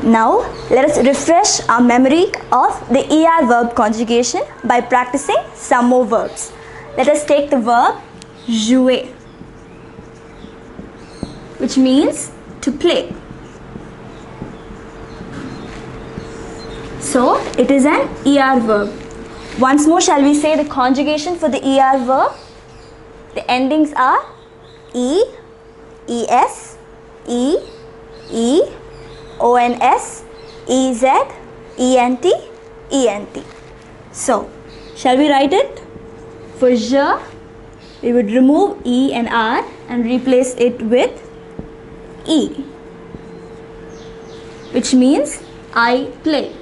Now let us refresh our memory of the ER verb conjugation by practicing some more verbs. Let us take the verb jouer, which means to play. So it is an ER verb. Once more, shall we say the conjugation for the ER verb? The endings are E, ES, E, E, ONS, EZ, ENT, ENT. So, shall we write it? For je, we would remove E and R and replace it with E, which means I play.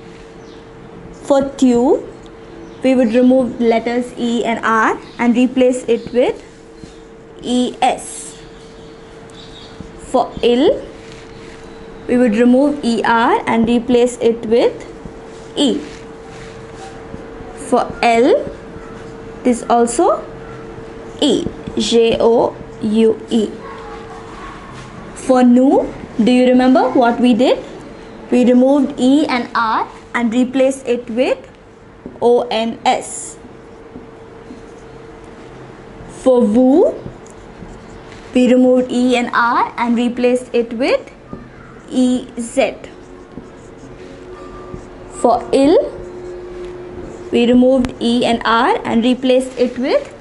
For tu, we would remove letters E and R and replace it with ES. For il, we would remove ER and replace it with E. For L, it is also E, J-O-U-E. For nu, do you remember what we did? We removed E and R and replaced it with ONS. For vu, we removed E and R and replaced it with EZ. For il, we removed E and R and replaced it with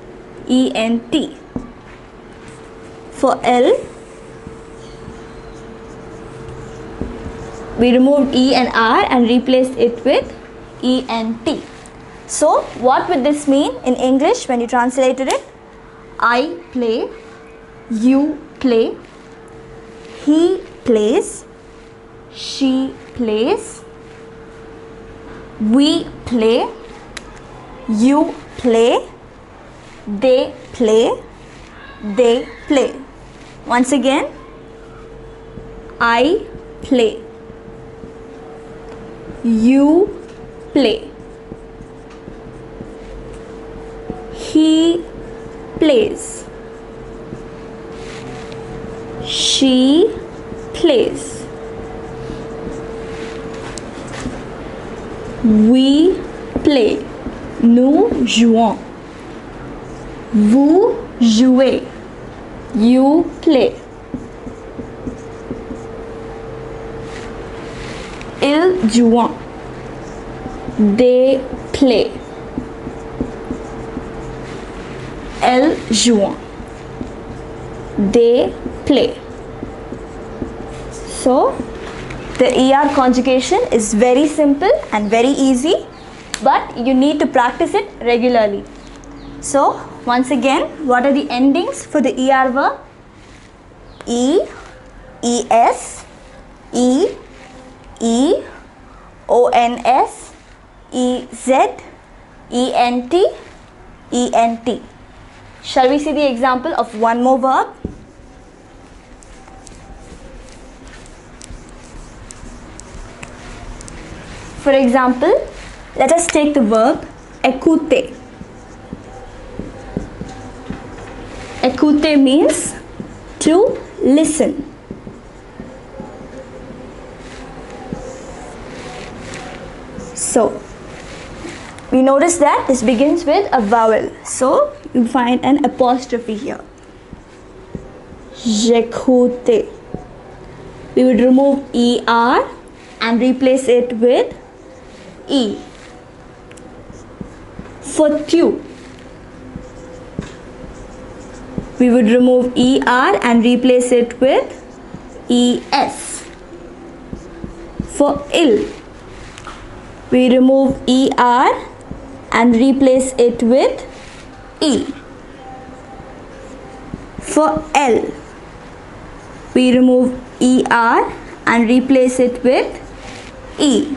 ENT. For L, we removed E and R and replaced it with ENT. So what would this mean in English when you translated it? I play, you play, he plays, she plays, we play, you play, they play, they play. Once again, I play, you play, he plays, she plays, we play, nous jouons, vous jouez, you play, ils jouent, they play, elles jouent, they play. So the ER conjugation is very simple and very easy, but you need to practice it regularly. So once again, what are the endings for the ER verb? E, ES, E, E, ONS, EZ, ENT, ENT. Shall we see the example of one more verb? For example, let us take the verb ecouter. Ecouter means to listen. So, we notice that this begins with a vowel. So, you find an apostrophe here. J'écoutais. We would remove ER and replace it with E. For tu, we would remove ER and replace it with ES. For il, we remove ER and replace it with E. For L, we remove ER and replace it with E.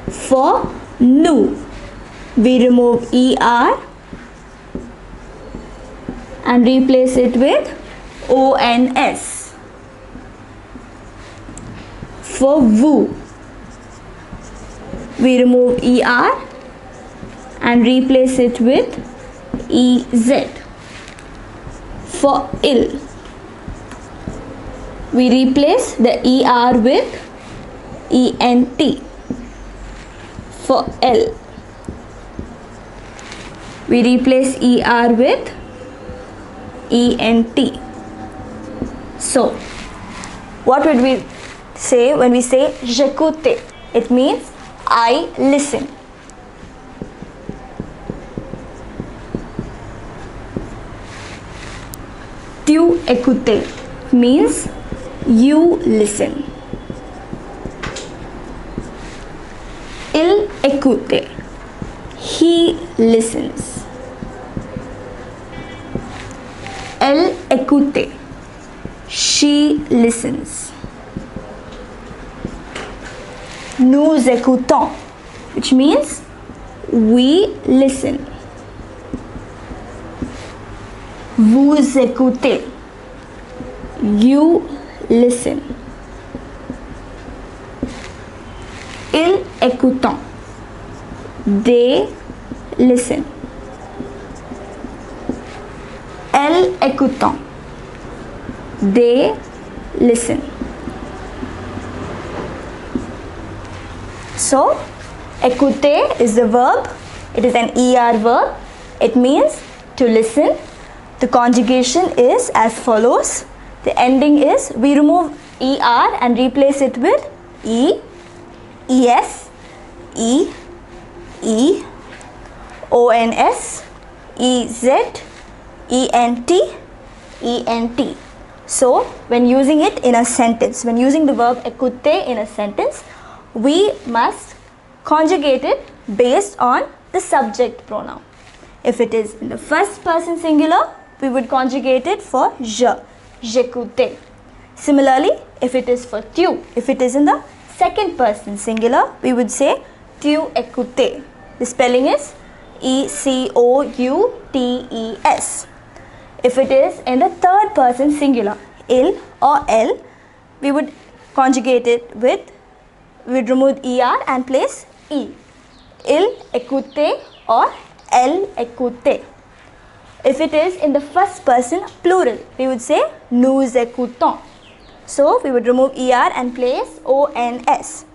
For nu, we remove ER and replace it with ONS. For vu, we remove ER and replace it with EZ. For il, we replace the ER with ENT. For L, we replace ER with ENT. So, what would we say when we say j'écoute? It means I listen. Tu écoutes means you listen. Il écoute, he listens. Elle écoute, she listens. Nous écoutons, which means we listen. Vous écoutez, you listen. Ils écoutent, they listen. Elles écoutent, they listen. So, écouter is the verb. It is an ER verb. It means to listen. The conjugation is as follows. The ending is, we remove ER and replace it with E, ES, E, E, ONS, EZ, ENT, ENT. So, when using it in a sentence, when using the verb écouter in a sentence, we must conjugate it based on the subject pronoun. If it is in the first person singular, we would conjugate it for je, j'écoutais. Similarly, if it is for tu, if it is in the second person singular, we would say tu écoutais. The spelling is ECOUTES. If it is in the third person singular, il or elle, we would conjugate it with, we would remove ER and place E. Il écoutait or elle écoutait. If it is in the first person plural, we would say nous écoutons. So, we would remove ER and place ONS.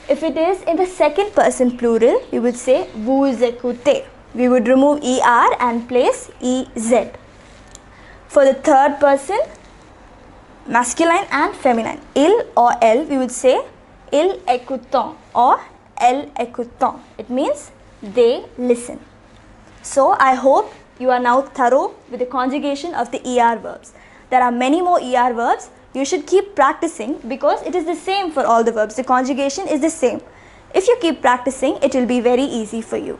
If it is in the second person plural, we would say vous écoutez. We would remove ER and place EZ. For the third person, masculine and feminine, il or elle, we would say ils écoutons or elles écoutons. It means they listen. So, I hope you are now thorough with the conjugation of the ER verbs. There are many more ER verbs. You should keep practicing because it is the same for all the verbs. The conjugation is the same. If you keep practicing, it will be very easy for you.